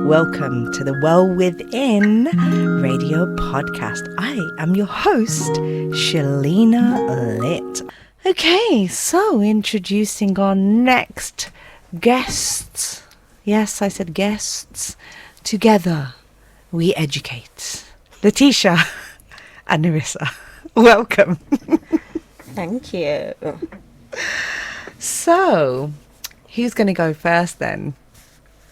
Welcome to the Well Within radio podcast. I am your host, Shalina Litt. Okay, so introducing our next guests. Yes, I said guests. Together, we educate. Letitia and Narissa, welcome. Thank you. So, who's going to go first then?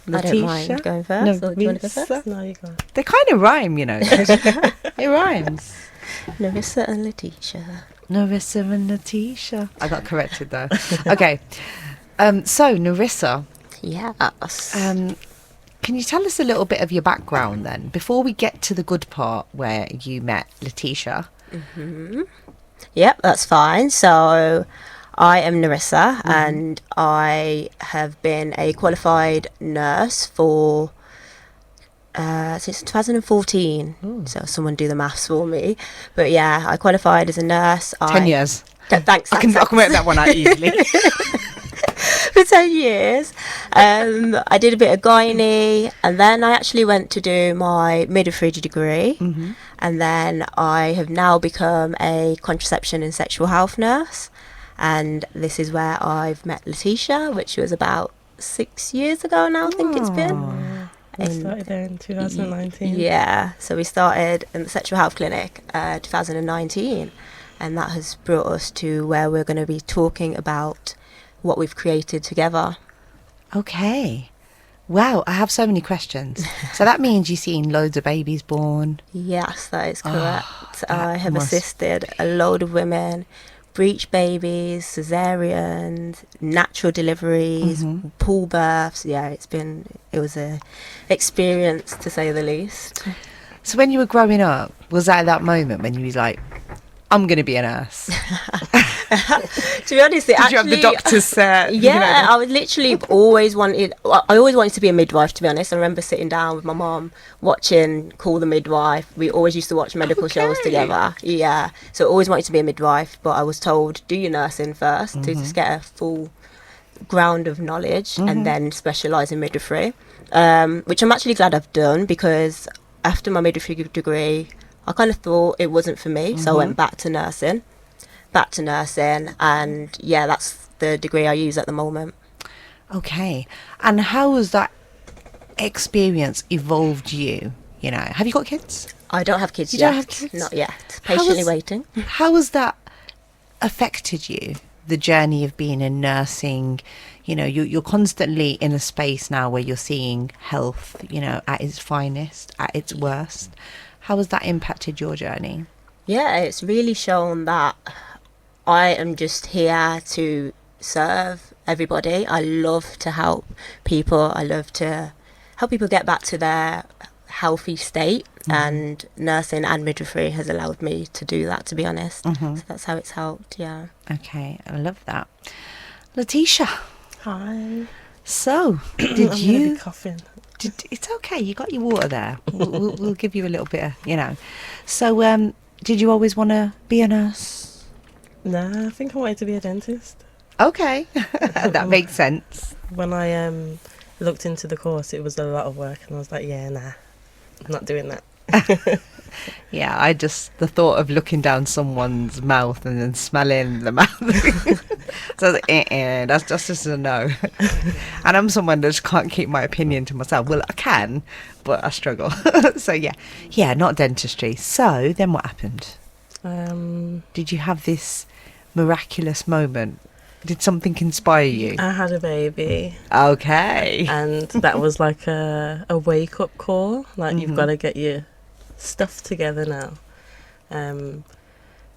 Letitia? I don't mind going first. Or do you want to go first? No, you go. They kind of rhyme, you know. It rhymes. Narissa and Letitia. Narissa and Letitia. I got corrected though. Okay. So, Narissa. Yes. Can you tell us a little bit of your background then, before we get to the good part where you met Letitia? Mm-hmm. Yep, that's fine. So, I am Narissa, and I have been a qualified nurse for since 2014. So someone do the maths for me. But yeah, I qualified as a nurse. 10 years. Thanks. I can work that one out easily. For 10 years. I did a bit of gynae, and then I actually went to do my midwifery degree. And then I have now become a contraception and sexual health nurse. And this is where I've met Letitia, which was about 6 years ago now, I think it's been. I started there in 2019. Yeah, so we started in the sexual health clinic 2019. And that has brought us to where we're going to be talking about what we've created together. Okay. Wow, I have so many questions. So that means you've seen loads of babies born. Yes, that is correct. I have assisted a load of women, breech babies, cesareans, natural deliveries, pool births. Yeah, it was a experience to say the least. So when you were growing up, was that moment when you was like, I'm going to be a nurse? To be honest, Did you have the doctor's set? Yeah, I would literally always wanted to be a midwife, to be honest. I remember sitting down with my mom watching Call the Midwife. We always used to watch medical shows together. Yeah, so I always wanted to be a midwife, but I was told, do your nursing first to just get a full ground of knowledge and then specialise in midwifery, which I'm actually glad I've done, because after my midwifery degree, I kind of thought it wasn't for me, so I went back to nursing, and yeah, that's the degree I use at the moment. Okay. And how has that experience evolved you? You know, have you got kids? I don't have kids You yet. don't have kids? Not yet. Patiently waiting. How has that affected you, the journey of being in nursing? You know, you're constantly in a space now where you're seeing health, you know, at its finest, at its worst. How has that impacted your journey? Yeah, it's really shown that I am just here to serve everybody. I love to help people. I love to help people get back to their healthy state, and nursing and midwifery has allowed me to do that, to be honest. So that's how it's helped, yeah. Okay, I love that. Letitia. Hi. So, did I'm you... gonna be coughing. It's okay, you got your water there. We'll give you a little bit of, you know. So, did you always want to be a nurse? Nah, I think I wanted to be a dentist. Okay, that makes sense. When I looked into the course, it was a lot of work, and I was like, yeah, nah, I'm not doing that. Yeah, the thought of looking down someone's mouth and then smelling the mouth. So I was like, that's just a no. And I'm someone that just can't keep my opinion to myself. Well, I can, but I struggle. So yeah, not dentistry. So then what happened? Did you have this miraculous moment? Did something inspire you? I had a baby. Okay. And that was like a wake-up call. Like, you've got to get your stuff together now.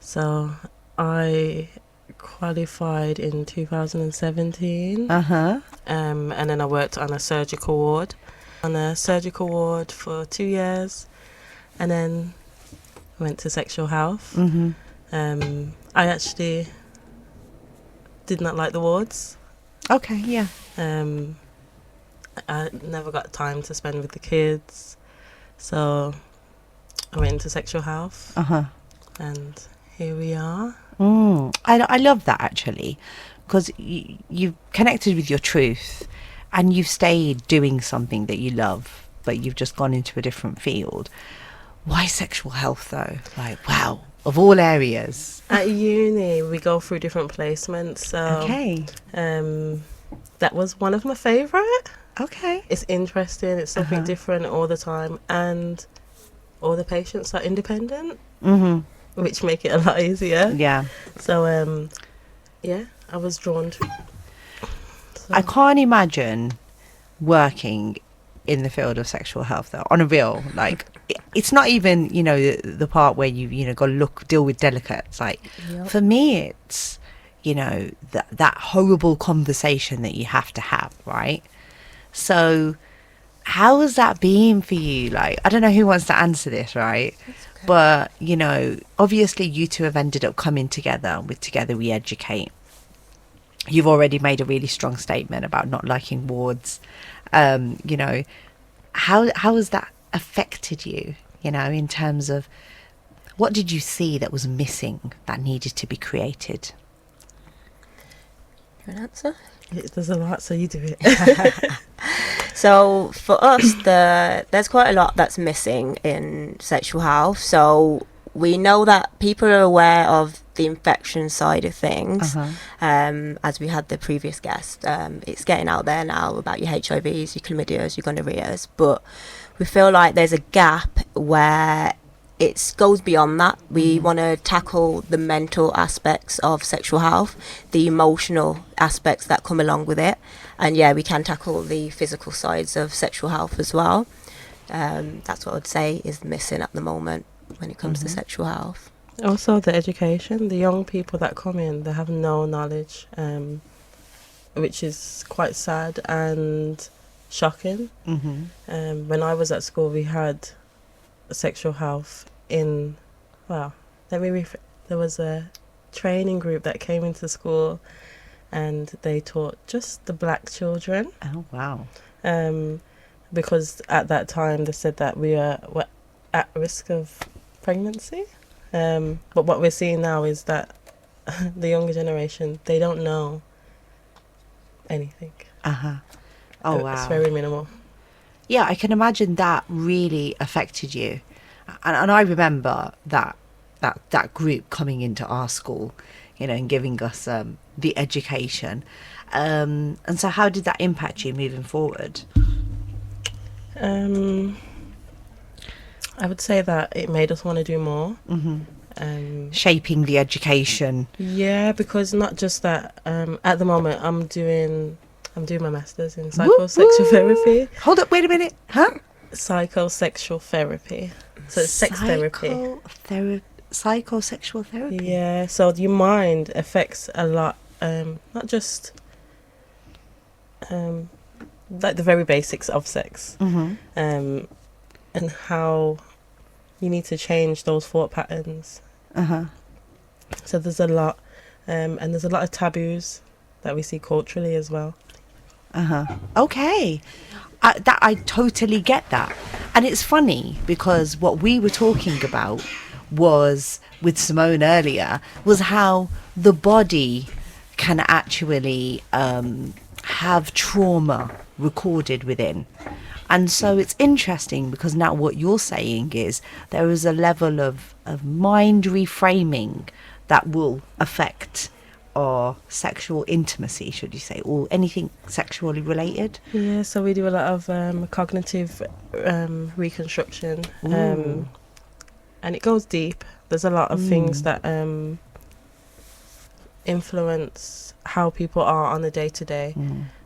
So I qualified in 2017. And then I worked on a surgical ward. For 2 years. And then went to sexual health. I actually did not like the wards. Okay, yeah. I never got time to spend with the kids, so I went into sexual health. And here we are. I love that, actually, because you've connected with your truth and you've stayed doing something that you love, but you've just gone into a different field. Why sexual health though? Like, wow, of all areas. At uni, we go through different placements. So, Okay. that was one of my favourite. Okay. It's interesting. It's something different all the time, and all the patients are independent, which make it a lot easier. Yeah. So, yeah, I was drawn to. So. I can't imagine working in the field of sexual health though, on a real, like, it's not even, you know, the part where you got to deal with delicates. Like, for me, it's, you know, that horrible conversation that you have to have, right? So how has that been for you? Like, I don't know who wants to answer this, right? Okay. But, you know, obviously you two have ended up coming together with Together We Educate. You've already made a really strong statement about not liking wards. You know, how has that affected you, you know, in terms of what did you see that was missing that needed to be created? You want an answer? There's a lot, so you do it. So for us, there's quite a lot that's missing in sexual health. So we know that people are aware of the infection side of things. As we had the previous guest, it's getting out there now about your HIVs, your chlamydias, your gonorrheas, but we feel like there's a gap where it goes beyond that. We want to tackle the mental aspects of sexual health, the emotional aspects that come along with it, and yeah, we can tackle the physical sides of sexual health as well. That's what I'd say is missing at the moment when it comes to sexual health. Also, the education. The young people that come in, they have no knowledge, which is quite sad and shocking. When I was at school, we had sexual health in, well, there was a training group that came into school, and they taught just the black children. Oh, wow. Because at that time they said that we were at risk of pregnancy. But what we're seeing now is that the younger generation, they don't know anything. Oh, wow. It's very minimal. Yeah, I can imagine that really affected you. And I remember that group coming into our school, you know, and giving us the education. And so how did that impact you moving forward? I would say that it made us want to do more. Shaping the education. Yeah, because not just that. At the moment, I'm doing my master's in psychosexual therapy. Hold up, wait a minute. Huh? Psychosexual therapy. So it's sex therapy. Psychosexual therapy. Yeah, so your mind affects a lot. Not just like the very basics of sex. And how you need to change those thought patterns. So there's a lot, and there's a lot of taboos that we see culturally as well. Okay. I totally get that. And it's funny because what we were talking about was, with Simone earlier, was how the body can actually have trauma recorded within. And so it's interesting because now what you're saying is there is a level of mind reframing that will affect our sexual intimacy, should you say, or anything sexually related. Yeah, so we do a lot of cognitive reconstruction, and it goes deep. There's a lot of things that influence how people are on a day-to-day,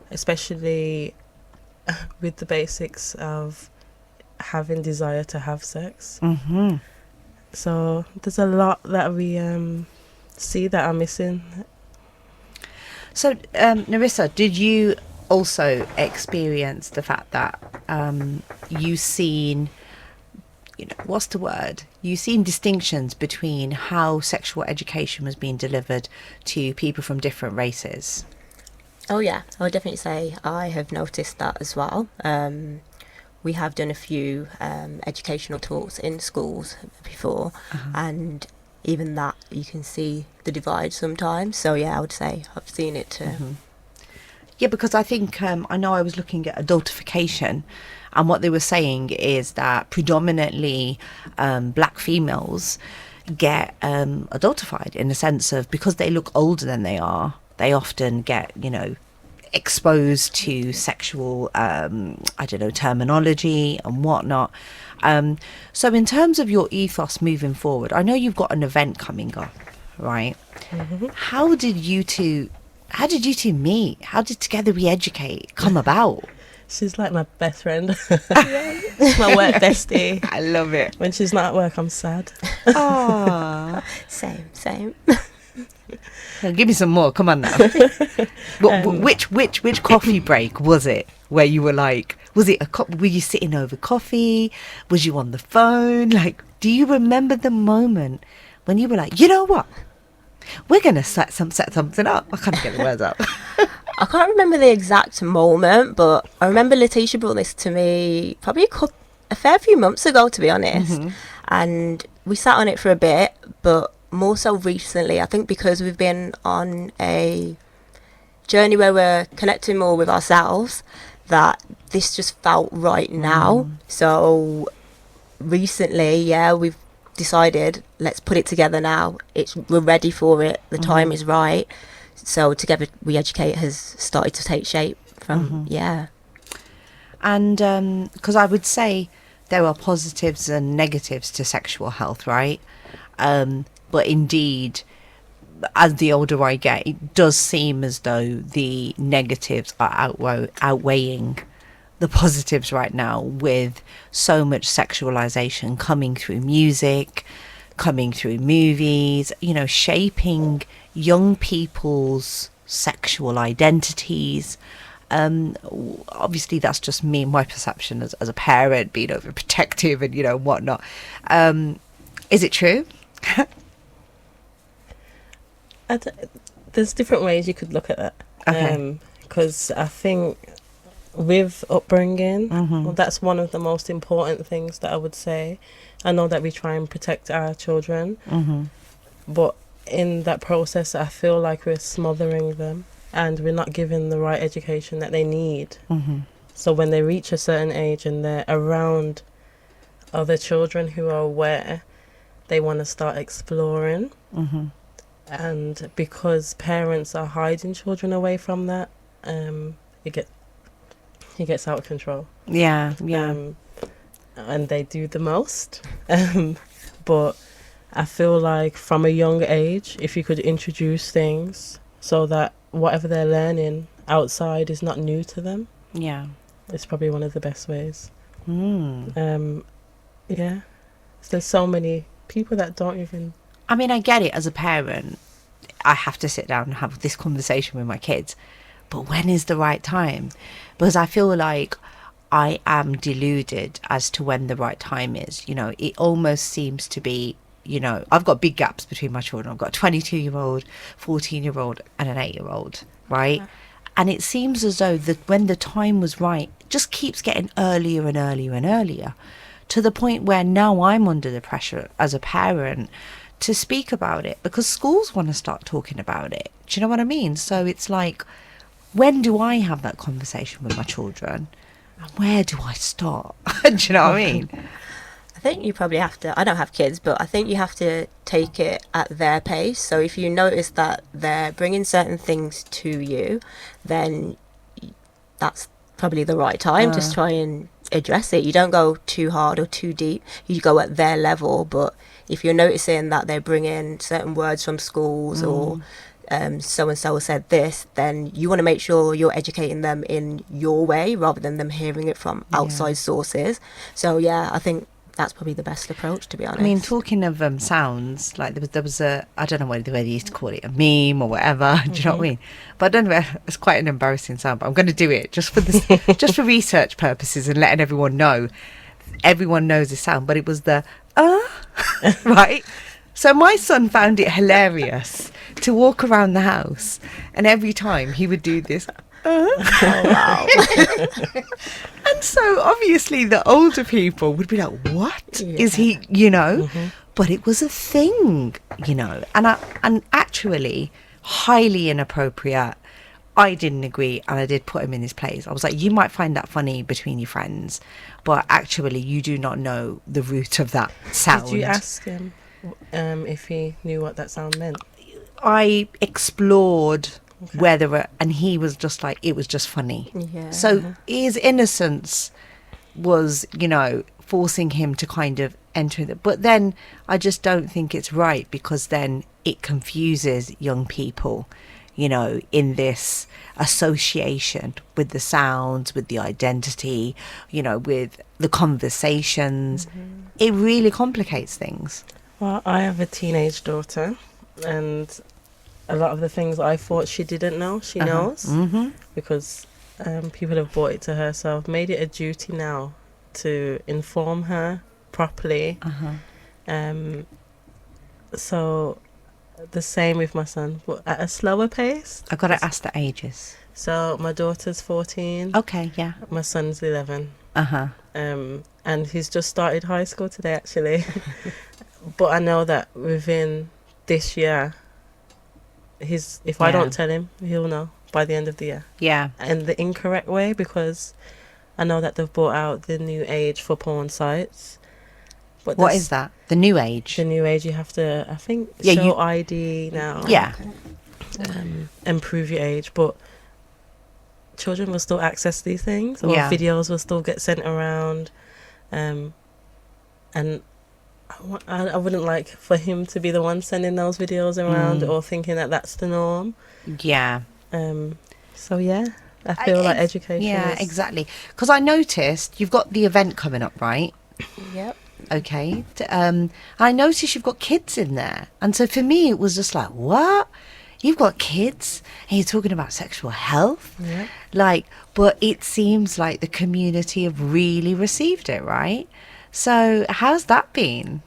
especially with the basics of having desire to have sex. So there's a lot that we see that are missing. So, Narissa, did you also experience the fact that you seen, you know, what's the word? You seen distinctions between how sexual education was being delivered to people from different races? Oh yeah, I would definitely say I have noticed that as well. We have done a few educational talks in schools before, and even that you can see the divide sometimes. So yeah, I would say I've seen it too. Yeah, because I think I know I was looking at adultification, and what they were saying is that predominantly black females get adultified in the sense of, because they look older than they are, they often get, you know, exposed to sexual I don't know, terminology and whatnot. So in terms of your ethos moving forward, I know you've got an event coming up, right? How did you two meet? How did Together We Educate come about? She's like my best friend. She's my work bestie. I love it. When she's not at work, I'm sad. Oh, Same. give me some more. Come on now. Which coffee break was it where you were like? Was it were you sitting over coffee? Was you on the phone? Like, do you remember the moment when you were like, you know what? We're gonna set something up. I can't get the words out. I can't remember the exact moment, but I remember Letitia brought this to me probably a fair few months ago, to be honest. And we sat on it for a bit, but more so recently, I think because we've been on a journey where we're connecting more with ourselves, that this just felt right now. So recently, yeah, we've decided, let's put it together now. We're ready for it. The time is right. So Together We Educate has started to take shape from, yeah. And because I would say there are positives and negatives to sexual health, right? But indeed, as the older I get, it does seem as though the negatives are outweighing the positives right now, with so much sexualization coming through music, coming through movies, you know, shaping young people's sexual identities. Obviously that's just me and my perception as a parent, being overprotective and, you know, whatnot. Is it true? There's different ways you could look at that. Okay. Because I think with upbringing, well, that's one of the most important things that I would say. I know that we try and protect our children, but in that process, I feel like we're smothering them and we're not giving the right education that they need. So when they reach a certain age and they're around other children who are aware, they want to start exploring. And because parents are hiding children away from that, it gets out of control. Yeah. And they do the most. But I feel like from a young age, if you could introduce things so that whatever they're learning outside is not new to them, Yeah. it's probably one of the best ways. Yeah. There's so many people that don't even... I mean, I get it as a parent. I have to sit down and have this conversation with my kids. But when is the right time? Because I feel like I am deluded as to when the right time is. You know, it almost seems to be, you know, I've got big gaps between my children. I've got a 22-year-old, 14-year-old and an 8-year-old, right? And it seems as though that when the time was right, it just keeps getting earlier and earlier and earlier, to the point where now I'm under the pressure as a parent to speak about it, because schools want to start talking about it. Do you know what I mean? So it's like, when do I have that conversation with my children? And where do I start? Do you know what I mean? I think you probably have to, I don't have kids, but I think you have to take it at their pace. So if you notice that they're bringing certain things to you, then that's probably the right time to try and address it. You don't go too hard or too deep. You go at their level. But if you're noticing that they're bringing certain words from schools or so-and-so said this, then you want to make sure you're educating them in your way rather than them hearing it from outside sources. So, yeah, I think that's probably the best approach, to be honest. I mean, talking of sounds, like there was a, I don't know whether they used to call it a meme or whatever. Do you know what I mean? But I don't know. It's quite an embarrassing sound, but I'm going to do it just for this, just for research purposes and letting everyone know. Everyone knows the sound, but it was the right. So my son found it hilarious to walk around the house, and every time he would do this. Oh, wow. And so obviously the older people would be like, what is he, you know? But it was a thing, you know, and actually highly inappropriate, I didn't agree, and I did put him in his place. I was like, you might find that funny between your friends, but actually you do not know the root of that sound. Did you ask him if he knew what that sound meant? I explored whether, and he was just like, it was just funny. Yeah. So his innocence was, you know, forcing him to kind of enter it. But then I just don't think it's right, because then it confuses young people, you know, in this association with the sounds, with the identity, you know, with the conversations. It really complicates things. Well, I have a teenage daughter, and a lot of the things I thought she didn't know, she knows, because people have brought it to her. So I've made it a duty now to inform her properly. So the same with my son, but at a slower pace. I've got to ask the ages. So my daughter's 14. Okay, yeah. My son's 11. Uh-huh. And he's just started high school today, actually. But I know that within this year, if I don't tell him, he'll know by the end of the year. Yeah. And the incorrect way, because I know that they've brought out the new age for porn sites. But what is that? The new age? The new age, you have to, I think, Yeah, show ID now. Yeah. And prove your age. But children will still access these things, or Yeah. videos will still get sent around. And I wouldn't like for him to be the one sending those videos around or thinking that that's the norm. Yeah. So yeah, I feel like education. Yeah, is, exactly. Because I noticed you've got the event coming up, right? Yep. Okay. I noticed you've got kids in there, and so for me it was just like, what? You've got kids and you're talking about sexual health? Yeah. Like, but it seems like the community have really received it, right? So how's that been?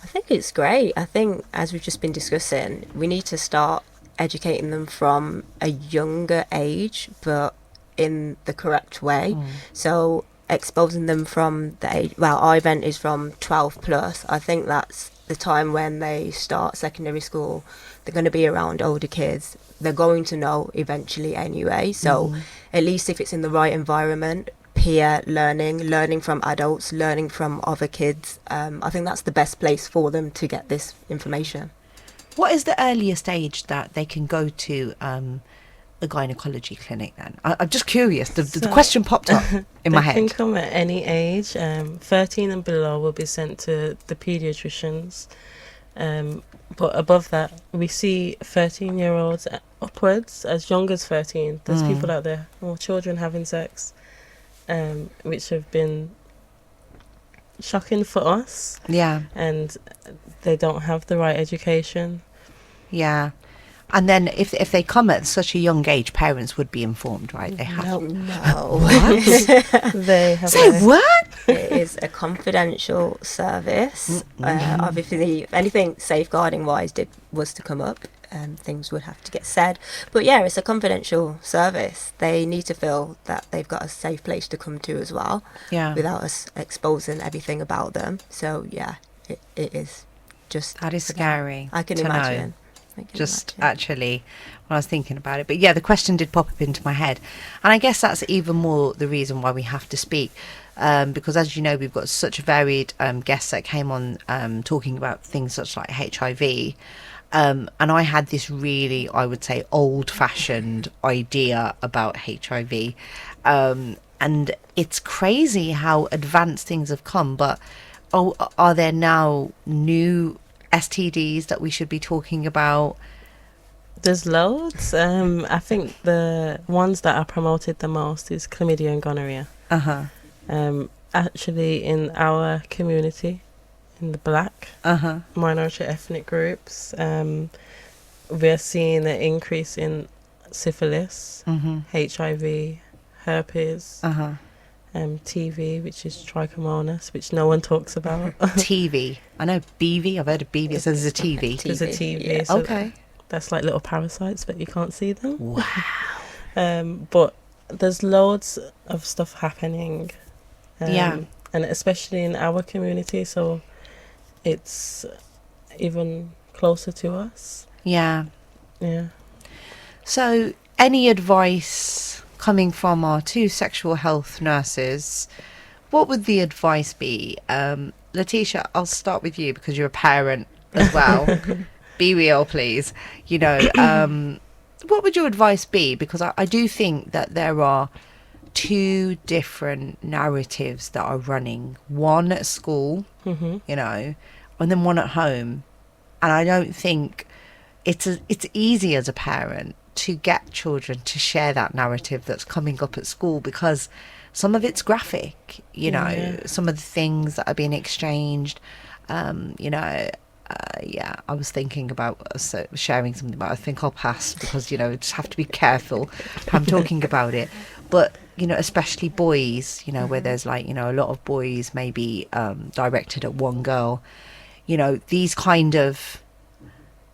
I think it's great. I think, as we've just been discussing, we need to start educating them from a younger age, but in the correct way. So exposing them from the age, well, our event is from 12 plus. I think that's the time when they start secondary school. They're going to be around older kids. They're going to know eventually anyway. So at least if it's in the right environment, peer learning from adults, learning from other kids, I think that's the best place for them to get this information. What is the earliest age that they can go to a gynecology clinic then? I'm just curious. The question popped up in my head. They can come at any age. 13 and below will be sent to the paediatricians. But above that, we see 13-year-olds upwards, as young as 13. There's people out there, or children having sex, which have been shocking for us. Yeah. And they don't have the right education. Yeah. And then if they come at such a young age, parents would be informed, right? They have. No. They have Say what? It is a confidential service. Obviously, if anything safeguarding wise was to come up, things would have to get said. But yeah, it's a confidential service. They need to feel that they've got a safe place to come to as well, without us exposing everything about them. So yeah, it is just. That is scary. I can to imagine. know. Just actually when I was thinking about it, but yeah, the question did pop up into my head, and I guess that's even more the reason why we have to speak, because as you know, we've got such varied guests that came on talking about things such like HIV, and I had this really, I would say, old-fashioned idea about HIV, and it's crazy how advanced things have come. But are there now new STDs that we should be talking about? There's loads. I think the ones that are promoted the most is chlamydia and gonorrhea. Actually, in our community, in the black minority ethnic groups, we're seeing an increase in syphilis, HIV, herpes, TB, which is trichomonas, which no one talks about. TV. I know BV. I've heard of BV. So there's a TV. There's a TV. Yeah. So Okay. that's like little parasites, but you can't see them. Wow. But there's loads of stuff happening. And especially in our community, so it's even closer to us. Yeah. Yeah. So any advice coming from our two sexual health nurses, what would the advice be? Letitia, I'll start with you because you're a parent as well. Be real, please. You know, what would your advice be? Because I do think that there are two different narratives that are running. One at school, you know, and then one at home. And I don't think it's easy as a parent to get children to share that narrative that's coming up at school, because some of it's graphic, you know, some of the things that are being exchanged, you know. Yeah, I was thinking about sharing something, but I think I'll pass because, you know, just have to be careful how I'm talking about it. But, you know, especially boys, you know, where there's like, you know, a lot of boys maybe directed at one girl, you know, these kind of...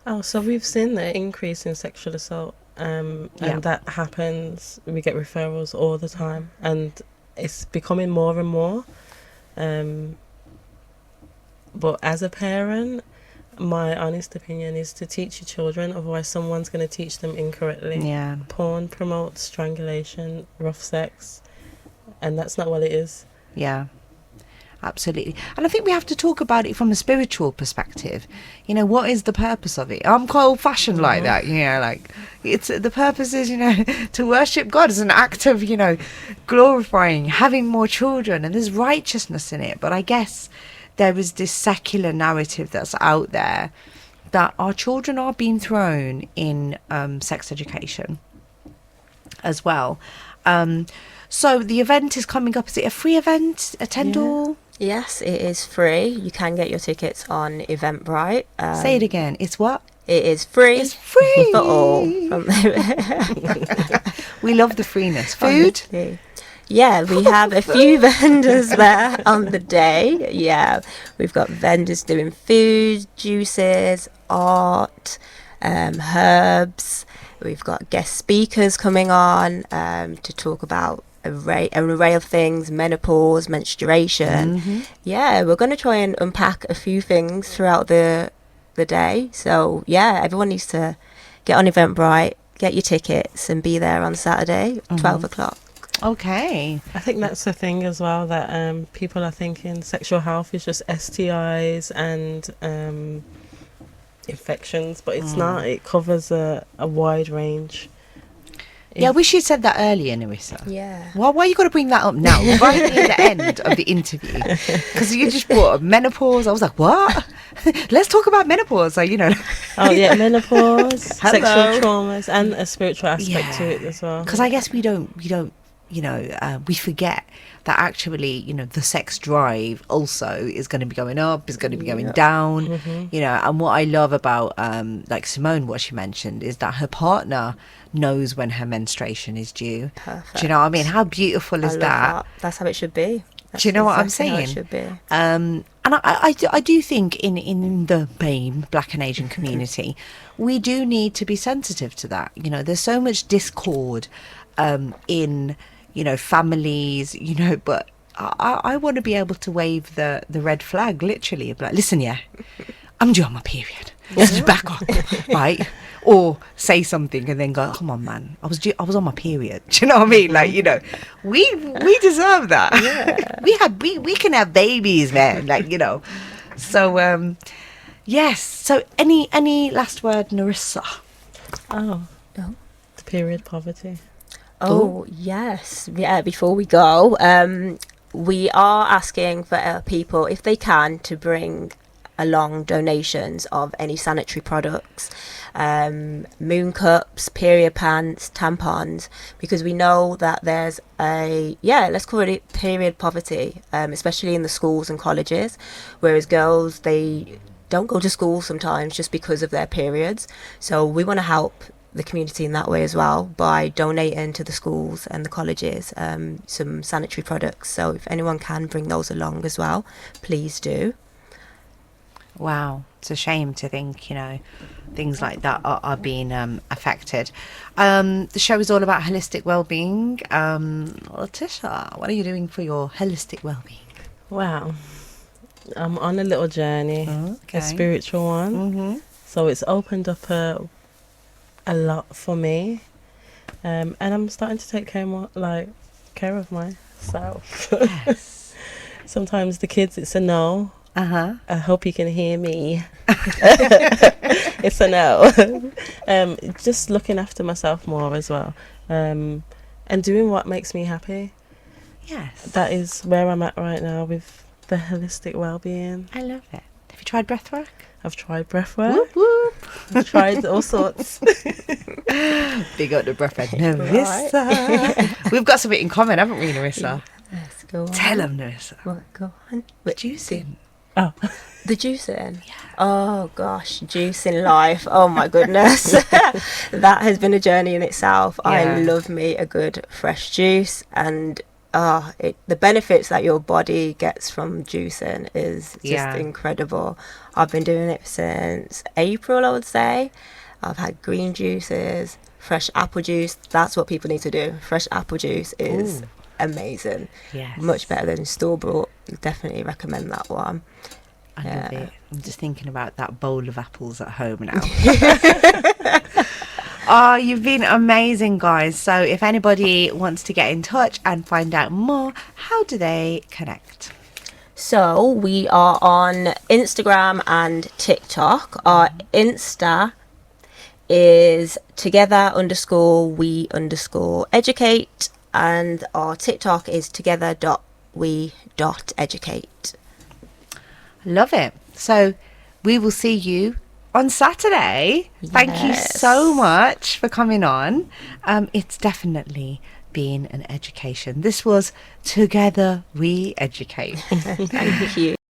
Oh, so we've seen the increase in sexual assault, and that happens. We get referrals all the time, and it's becoming more and more. But as a parent, my honest opinion is to teach your children, otherwise someone's going to teach them incorrectly. Yeah. Porn promotes strangulation, rough sex, and that's not what it is. Yeah, absolutely. And I think we have to talk about it from a spiritual perspective. You know, what is the purpose of it? I'm quite old-fashioned like that, you know, like, it's the purpose is, you know, to worship God as an act of, you know, glorifying, having more children, and there's righteousness in it. But I guess there is this secular narrative that's out there that our children are being thrown in sex education as well. So the event is coming up. Is it a free event? Attend all? Yes, it is free. You can get your tickets on Eventbrite. Say it again. It's what? It is free. It's free for all. We love the freeness. Food? Honestly. Yeah, we have a few vendors there on the day. Yeah, we've got vendors doing food, juices, art, herbs. We've got guest speakers coming on to talk about an array of things, menopause, menstruation. Yeah, we're going to try and unpack a few things throughout the day. So, yeah, everyone needs to get on Eventbrite, get your tickets and be there on Saturday, 12 o'clock. Okay. I think that's the thing as well, that people are thinking sexual health is just STIs and infections, but it's not. It covers a wide range. Yeah, I wish you'd said that earlier, Narissa. Yeah. Why you got to bring that up now, right near the end of the interview? Because you just brought up menopause. I was like, what? Let's talk about menopause. So, you know. Oh, yeah, menopause, sexual Hello. traumas, and a spiritual aspect to it as well. Because I guess we don't, you know, we forget that actually, you know, the sex drive also is going to be going up, is going to be going down, you know. And what I love about, like Simone, what she mentioned is that her partner knows when her menstruation is due. Perfect. Do you know what I mean? How beautiful is I love that? That's how it should be. Do you know what I'm exactly how saying? it should be. And I do think in the BAME, Black and Asian community, we do need to be sensitive to that. You know, there's so much discord in, you know, families, you know, but I want to be able to wave the red flag, literally. Like, listen, yeah, I'm due on my period. Just back up, right? Or say something and then go, come on, man, I was on my period. Do you know what I mean? Like, you know, we deserve that. Yeah. we can have babies, man. Like, you know. So yes. So any last word, Narissa? Oh, the period poverty. Oh, yes. Yeah, before we go, we are asking for people, if they can, to bring along donations of any sanitary products, moon cups, period pants, tampons, because we know that there's let's call it period poverty, especially in the schools and colleges, whereas girls, they don't go to school sometimes just because of their periods. So we want to help the community in that way as well by donating to the schools and the colleges some sanitary products. So if anyone can bring those along as well, please do. Wow, it's a shame to think, you know, things like that are being affected. The show is all about holistic well-being. Letitia, what are you doing for your holistic well-being? Wow, I'm on a little journey, a spiritual one. So it's opened up a lot for me. And I'm starting to take care of myself. Yes. Sometimes the kids, it's a no. Uh-huh. I hope you can hear me. It's a no. Just looking after myself more as well, and doing what makes me happy. Yes. That is where I'm at right now with the holistic well-being. I love it. Have you tried breathwork? I've tried breathwork. Whoop, whoop. I've tried all sorts. Big up the breathwork. Narissa. We've got something in common, haven't we, Narissa? Let's go on. Tell them, Narissa. What, go on. Juicing. Oh, The juicing? Yeah. Oh gosh, juicing life. Oh my goodness. That has been a journey in itself. Yeah. I love me a good fresh juice, and the benefits that your body gets from juicing is just incredible. I've been doing it since April, I would say. I've had green juices, fresh apple juice. That's what people need to do. Fresh apple juice is amazing. Yes. Much better than store bought. Definitely recommend that one. I love it. I'm just thinking about that bowl of apples at home now. Oh, you've been amazing, guys. So if anybody wants to get in touch and find out more, how do they connect? So we are on Instagram and TikTok. Our Insta is together_we_educate, and our TikTok is together.we.educate. Love it. So we will see you on Saturday. Thank you Yes. so much for coming on. It's definitely been an education. This was Together We Educate. Thank you.